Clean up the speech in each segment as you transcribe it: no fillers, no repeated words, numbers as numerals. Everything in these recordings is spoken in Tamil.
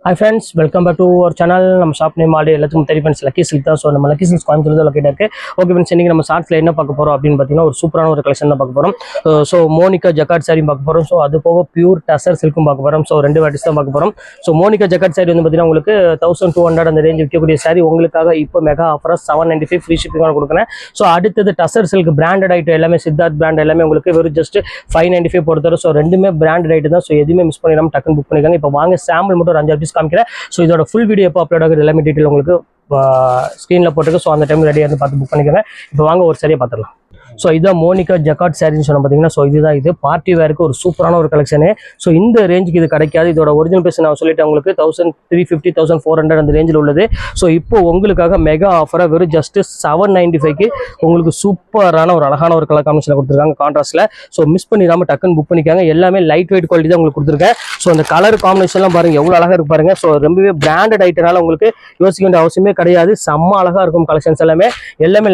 Hi friends, welcome back to our channel. நம்ம ஷாப் நேம் ஆல்ரெடி எல்லாத்துக்கும் தெரியும் ஃப்ரெண்ட்ஸ், லக்கி சில்க் தான். ஸோ நம்ம லக்கி சில்க்ஸ் கோயம்புத்தூர் லொக்கேட் இருக்கு. ஓகே ஃப்ரெண்ட்ஸ், இன்னைக்கு நம்ம ஷார்ட்ஸ்ல என்ன பார்க்க போறோம் அப்படின்னு பார்த்தீங்கன்னா ஒரு சூப்பரான ஒரு கலெக்ஷன் தான் பார்க்க போறோம். ஸோ மோனிகா ஜக்கார்ட் சாரி பார்க்க போறோம். ஸோ அது போக பியூர் டசர் சில்க்கும் பார்க்க போறோம். ஸோ ரெண்டு வெரைட்டிஸ் தான் பார்க்க போறோம். ஸோ மோனிகா ஜக்கார்ட் சாரி வந்து பார்த்தீங்கன்னா உங்களுக்கு 1200 அந்த ரேஞ்ச் விற்கக்கூடிய சாரி உங்களுக்காக இப்போ மெகா ஆஃபர் 795 ஃப்ரீ ஷிப்பிங்கோட கொடுக்குறேன். ஸோ அடுத்தது டசர் சில்க் பிராண்டட் ஐட்டம் எல்லாமே சித்தார்த் பிராண்ட் எல்லாமே உங்களுக்கு வெறும் ஜஸ்ட் 595 பொறுத்தவரை. ஸோ ரெண்டுமே பிராண்டட் ஐட்டம் தான். ஸோ எதுவுமே மிஸ் பண்ணிடாம டக்குன்னு புக் பண்ணிக்காங்க. இப்போ வாங்க சாம்பிள் மட்டும் ஒரு 5 பீஸ் காமிக்கிறேன். ஸோ இதோட ஃபுல் வீடியோ எப்போ அப்லோட் ஆகுது எல்லாமே டீட்டெயில் உங்களுக்கு ஸ்க்ரீனில் போட்டுருக்கு. ஸோ அந்த டைம் ரெடியாக இருந்து பார்த்து புக் பண்ணிக்கோங்க. இப்போ வாங்க ஒரு சரியாக பார்த்துடலாம். ஸோ இதுதான் மோனிகா ஜக்கார்ட் சாரின்னு சொன்ன பார்த்தீங்கன்னா, ஸோ இதுதான் இது பார்ட்டி வேருக்கு ஒரு சூப்பரான ஒரு கலெக்ஷனு. ஸோ இந்த ரேஞ்சுக்கு இது கிடைக்காது. இதோட ஒரிஜினல் பேஸ் நான் சொல்லிட்டு உங்களுக்கு 1350 1400 அந்த ரேஞ்சில் உள்ளது. ஸோ இப்போ உங்களுக்காக மெகா ஆஃபராக வெறும் ஜஸ்ட் 795க்கு உங்களுக்கு சூப்பரான ஒரு அழகான ஒரு கலர் காம்பினேஷனில் கொடுத்துருக்காங்க கான்ட்ராஸ்ட்டில். ஸோ மிஸ் பண்ணிடாமல் டக்குன்னு புக் பண்ணிக்காங்க. எல்லாமே லைட் வெயிட் குவாலிட்டி தான் உங்களுக்கு கொடுத்துருக்கேன். ஸோ அந்த கலர் காம்பினேஷன்லாம் பாருங்கள் எவ்வளோ அழகாக இருக்கு பாருங்கள். ஸோ ரொம்பவே பிராண்டட் ஐட்டனால உங்களுக்கு யோசிக்க வேண்டிய அவசியமே கிடையாது. செம்ம அழகாக இருக்கும் கலெக்ஷன்ஸ் எல்லாமே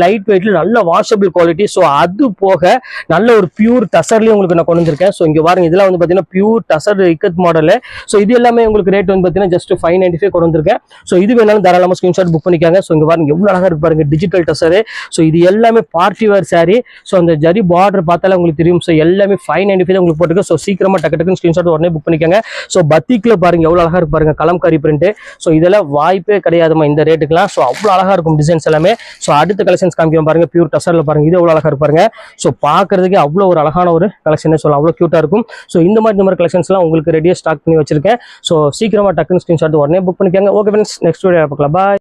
லைட் வெயிட்டில் நல்ல வாஷபிள் குவாலிட்டி. ஸோ அது போக நல்ல ஒரு பியூர் டசர்லயும் உங்களுக்கு நான் கொண்டு வந்திருக்கேன். ஸோ இங்க பாருங்க, இதெல்லாம் வந்து பாத்தீங்கன்னா pure tussar ikat model. So இது எல்லாமே உங்களுக்கு ரேட் வந்து பாத்தீங்கன்னா ஜஸ்ட் 595 கொண்டு வந்திருக்கேன். ஸோ இது வேணாலும் தாராளமா ஸ்கிரீன்ஷாட் புக் பண்ணிக்காங்க. ஸோ இங்க பாருங்க எவ்வளவு அழகா இருக்கு பாருங்க, டிஜிட்டல் டசர். ஸோ இது எல்லாமே பார்ட்டி வேர் சாரி. ஸோ அந்த ஜரி பார்டர் பார்த்தாலே உங்களுக்கு தெரியும். ஸோ எல்லாமே 595 தான் உங்களுக்கு போட்டுருக்கு. ஸோ சீக்கிரமா டக்கு ஸ்கிரீன்ஷாட் உடனே புக் பண்ணிக்காங்க. ஸோ பத்திக்ல பாருங்க எவ்வளவு அழகா இருக்கு பாருங்க, கலம்காரி பிரிண்ட். ஸோ இதெல்லாம் வாய்ப்பே கிடையாதுமா இந்த ரேட்டுக்குலாம். ஸோ அவ்வளவு அழகா இருக்கும் டிசைன்ஸ் எல்லாமே. ஸோ அடுத்த கலெக்ஷன்ஸ் காமிக்கிறோம் பாருங்க, பியூர் டசர்ல பாருங்க, இது எவ்வளவு அழகா இருக்கு பாருங்க. ஸோ பார்க்கறதுக்கு அவ்வளோ ஒரு அழகான ஒரு கலெக்ஷன் சொல்லலாம், அவ்வளோ க்யூட்டாக இருக்கும். ஸோ இந்த மாதிரி கலெக்ஷன்ஸ்லாம் உங்களுக்கு ரெடியாக ஸ்டாக் பண்ணி வச்சிருக்கேன். ஸோ சீக்கிரமாக டக்குன்னு ஸ்க்ரீன்ஷாட் உடனே புக் பண்ணிக்கோங்க. ஓகே ஃப்ரெண்ட்ஸ், நெக்ஸ்ட் வீடியோ பார்க்கலாம். பாய்.